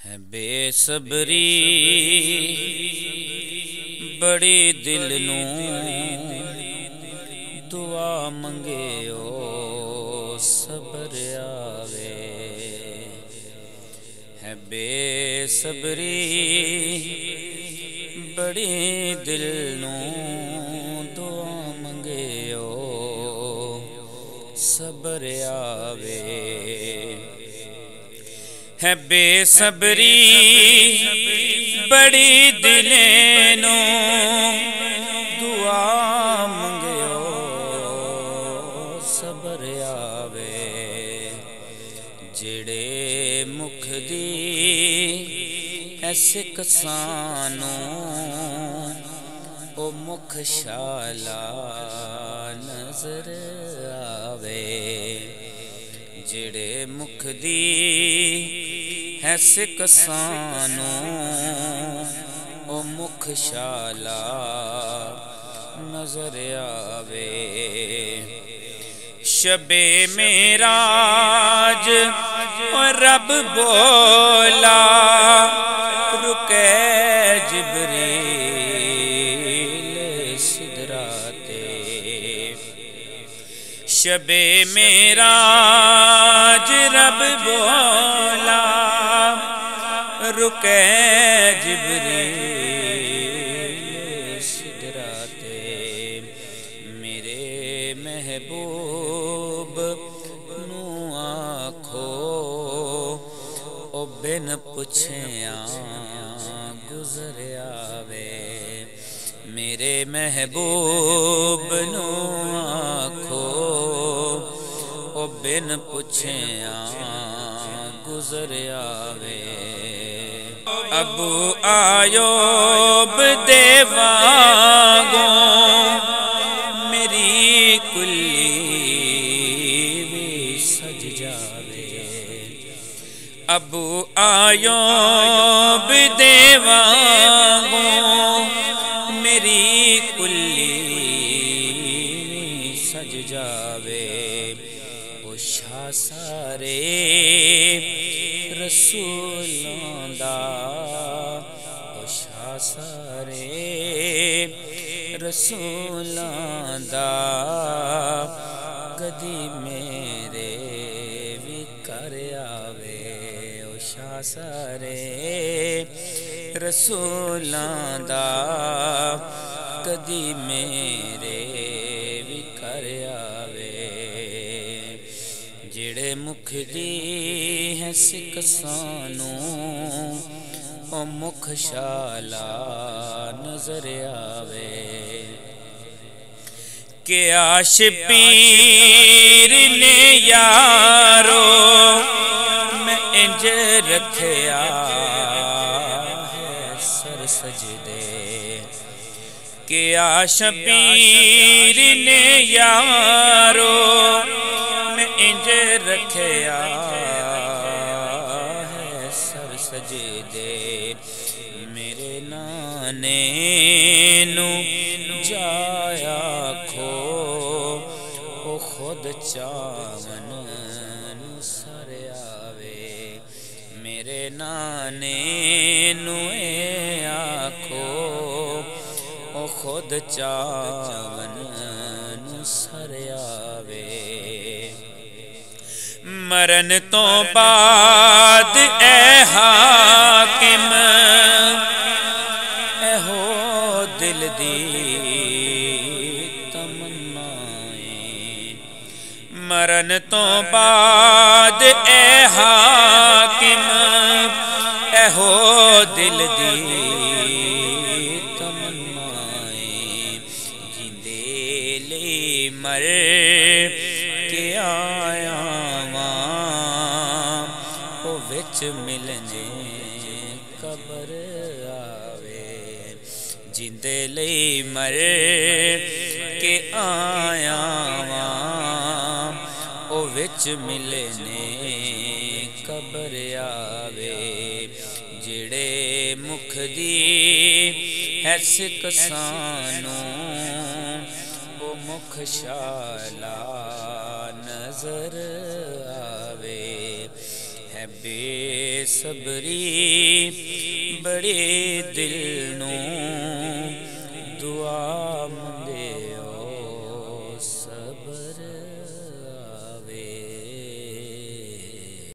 ہے بے صبری بڑی دل نو دعا منگے او صبر آوے ہے بے صبری بڑی دل نو دعا منگے او صبر آوے ہے بے صبری بڑی دل نو دعا منگیو صبر آوے جڑے مکھ دی ایسے کسانوں او مکھ شالا نظر آوے جڑے مکھ دی ایسے کسانوں او مکھ شالا نظر آوے شب معراج رب بولا رکے جبریل سدراتے شب معراج رب بولا رکے جبریل سدراتے میرے محبوب نو آکھو او بن پچھیاں گزر آوے میرے محبوب نو آکھو او بن پچھیاں گزر آوے ابو ایوب دے وانگوں میری کلی بھی سج جاوے ابو ایوب دے وانگوں میری کلی سج جاوے او شاہ سارے رسولاں دا او شاہ سارے رسولاں دا کدی میرے بھی کر آوے او شاہ سارے رسولاں دا کدی میرے بھی کر آوے جڑے مکھ دی ہے سکسانوں او مکھ شالا نظر آوے کہ عاش پیر نے یارو میں انج رکھیا ہے سر سجدے کہ عاش پیر نے یارو میں انج رکھیا ہے سر سجدے میرے نانے نو جایا کھو او خود چاون نو سر آوے میرے نانے نو آکھو او خود چاون نو سر آوے مرن تو بعد اے حاکم اے ہو دل دی تمنائیں مرن تو بعد اے حاکم اے ہو دل دی تمنائیں جندے لئی مر کے آیا وچ ملنے قبر آوے جندے لئی مر کے آیا واں او وچ ملنے قبر آوے جڑے مکھ دی ہے سکسانوں او مکھ شالا نظر آوے ہے بے بےصبری بڑے دل نوں دعا